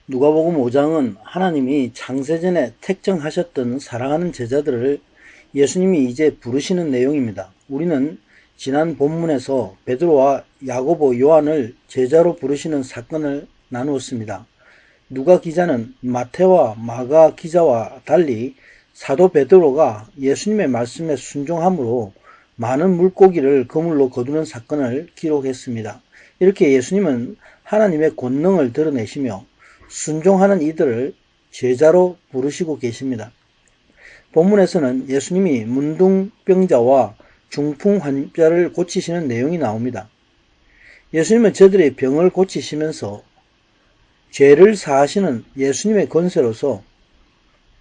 누가복음 5장은 하나님이 창세전에 택정하셨던 사랑하는 제자들을 예수님이 이제 부르시는 내용입니다. 우리는 지난 본문에서 베드로와 야고보, 요한을 제자로 부르시는 사건을 나누었습니다. 누가 기자는 마태와 마가 기자와 달리 사도 베드로가 예수님의 말씀에 순종함으로 많은 물고기를 그물로 거두는 사건을 기록했습니다. 이렇게 예수님은 하나님의 권능을 드러내시며 순종하는 이들을 제자로 부르시고 계십니다. 본문에서는 예수님이 문둥병자와 중풍 환자를 고치시는 내용이 나옵니다. 예수님은 저들의 병을 고치시면서 죄를 사하시는 예수님의 권세로서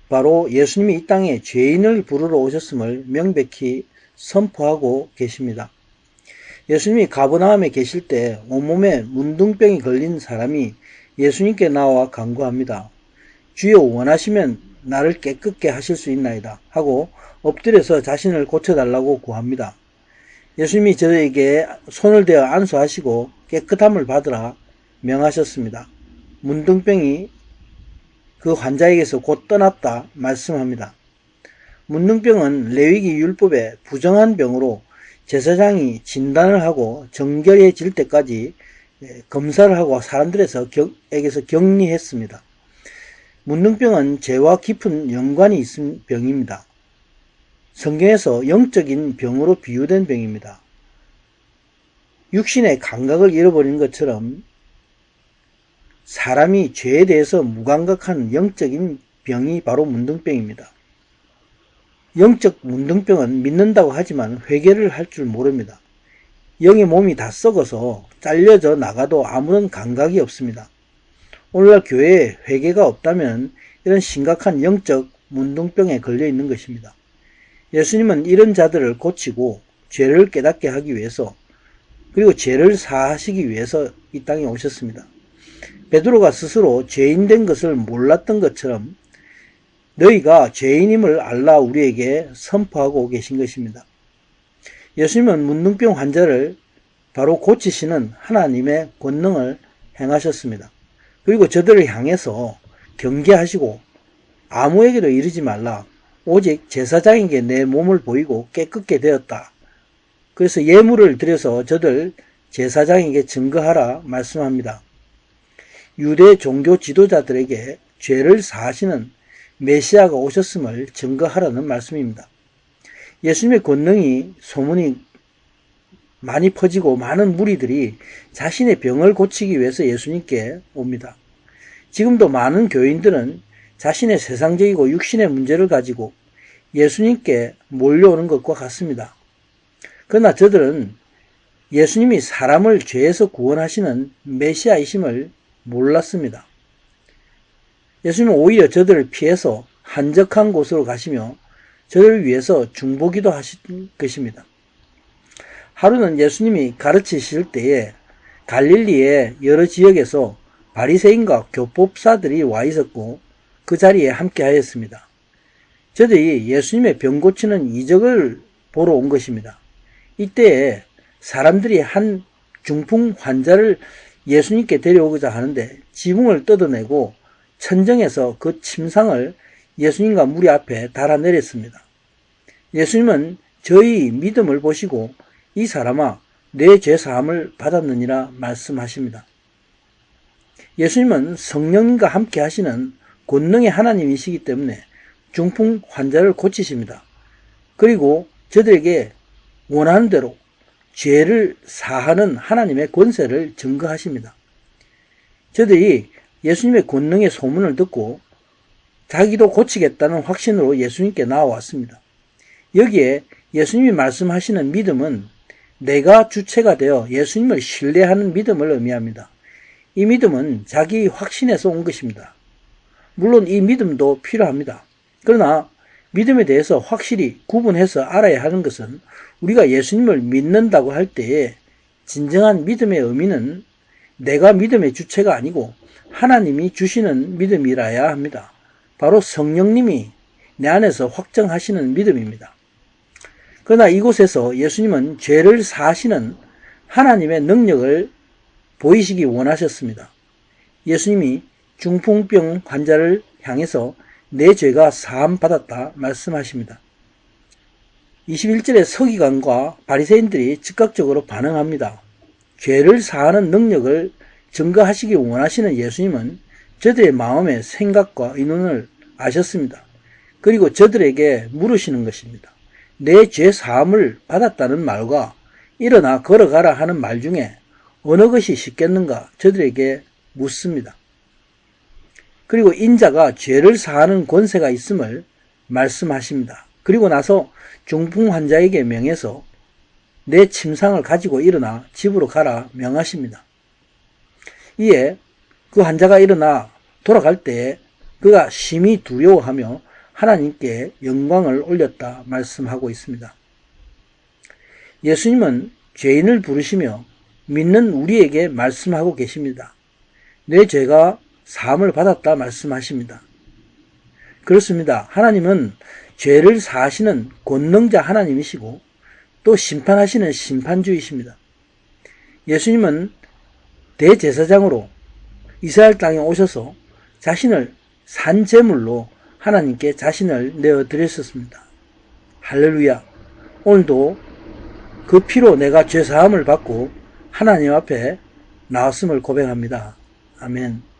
바로 예수님이 이 땅에 죄인을 부르러 오셨음을 명백히 선포하고 계십니다. 예수님이 가버나움에 계실 때 온몸에 문둥병이 걸린 사람이 예수님께 나와 간구합니다. 주여 원하시면 나를 깨끗게 하실 수 있나이다 하고 엎드려서 자신을 고쳐달라고 구합니다. 예수님이 저에게 손을 대어 안수하시고 깨끗함을 받으라 명하셨습니다. 문둥병이 그 환자에게서 곧 떠났다 말씀합니다. 문둥병은 레위기 율법의 부정한 병으로 제사장이 진단을 하고 정결해질 때까지 검사를 하고 사람들에게서 격리했습니다. 문둥병은 죄와 깊은 연관이 있는 병입니다. 성경에서 영적인 병으로 비유된 병입니다. 육신의 감각을 잃어버린 것처럼 사람이 죄에 대해서 무감각한 영적인 병이 바로 문둥병입니다. 영적 문둥병은 믿는다고 하지만 회개를 할 줄 모릅니다. 영의 몸이 다 썩어서 잘려져 나가도 아무런 감각이 없습니다. 오늘날 교회에 회개가 없다면 이런 심각한 영적 문둥병에 걸려 있는 것입니다. 예수님은 이런 자들을 고치고 죄를 깨닫게 하기 위해서 그리고 죄를 사하시기 위해서 이 땅에 오셨습니다. 베드로가 스스로 죄인 된 것을 몰랐던 것처럼 너희가 죄인임을 알라 우리에게 선포하고 계신 것입니다. 예수님은 문둥병 환자를 바로 고치시는 하나님의 권능을 행하셨습니다. 그리고 저들을 향해서 경계하시고 아무에게도 이르지 말라. 오직 제사장에게 내 몸을 보이고 깨끗게 되었다. 그래서 예물을 드려서 저들 제사장에게 증거하라 말씀합니다. 유대 종교 지도자들에게 죄를 사하시는 메시아가 오셨음을 증거하라는 말씀입니다. 예수님의 권능이 소문이 많이 퍼지고 많은 무리들이 자신의 병을 고치기 위해서 예수님께 옵니다. 지금도 많은 교인들은 자신의 세상적이고 육신의 문제를 가지고 예수님께 몰려오는 것과 같습니다. 그러나 저들은 예수님이 사람을 죄에서 구원하시는 메시아이심을 몰랐습니다. 예수님은 오히려 저들을 피해서 한적한 곳으로 가시며 저들을 위해서 중보기도 하신 것입니다. 하루는 예수님이 가르치실 때에 갈릴리의 여러 지역에서 바리새인과 교법사들이 와 있었고 그 자리에 함께 하였습니다. 저들이 예수님의 병 고치는 이적을 보러 온 것입니다. 이때에 사람들이 한 중풍 환자를 예수님께 데려오고자 하는데 지붕을 뜯어내고 천정에서 그 침상을 예수님과 무리 앞에 달아내렸습니다. 예수님은 저희 믿음을 보시고 이 사람아 내 죄사함을 받았느니라 말씀하십니다. 예수님은 성령님과 함께 하시는 권능의 하나님이시기 때문에 중풍 환자를 고치십니다. 그리고 저들에게 원하는 대로 죄를 사하는 하나님의 권세를 증거하십니다. 저들이 예수님의 권능의 소문을 듣고 자기도 고치겠다는 확신으로 예수님께 나와왔습니다. 여기에 예수님이 말씀하시는 믿음은 내가 주체가 되어 예수님을 신뢰하는 믿음을 의미합니다. 이 믿음은 자기 확신에서 온 것입니다. 물론 이 믿음도 필요합니다. 그러나 믿음에 대해서 확실히 구분해서 알아야 하는 것은 우리가 예수님을 믿는다고 할 때에 진정한 믿음의 의미는 내가 믿음의 주체가 아니고 하나님이 주시는 믿음이라야 합니다. 바로 성령님이 내 안에서 확정하시는 믿음입니다. 그러나 이곳에서 예수님은 죄를 사하시는 하나님의 능력을 보이시기 원하셨습니다. 예수님이 중풍병 환자를 향해서 내 죄가 사함 받았다 말씀하십니다. 21절에 서기관과 바리새인들이 즉각적으로 반응합니다. 죄를 사하는 능력을 증거하시기 원하시는 예수님은 저들의 마음의 생각과 의논을 아셨습니다. 그리고 저들에게 물으시는 것입니다. 내 죄 사함을 받았다는 말과 일어나 걸어가라 하는 말 중에 어느 것이 쉽겠는가 저들에게 묻습니다. 그리고 인자가 죄를 사하는 권세가 있음을 말씀하십니다. 그리고 나서 중풍 환자에게 명해서 내 침상을 가지고 일어나 집으로 가라 명하십니다. 이에 그 환자가 일어나 돌아갈 때에 그가 심히 두려워하며 하나님께 영광을 올렸다 말씀하고 있습니다. 예수님은 죄인을 부르시며 믿는 우리에게 말씀하고 계십니다. 내 죄가 사함을 받았다 말씀하십니다. 그렇습니다. 하나님은 죄를 사하시는 권능자 하나님이시고 또 심판하시는 심판주이십니다. 예수님은 대제사장으로 이스라엘 땅에 오셔서 자신을 산제물로 하나님께 자신을 내어드렸었습니다. 할렐루야. 오늘도 그 피로 내가 죄사함을 받고 하나님 앞에 나왔음을 고백합니다. 아멘.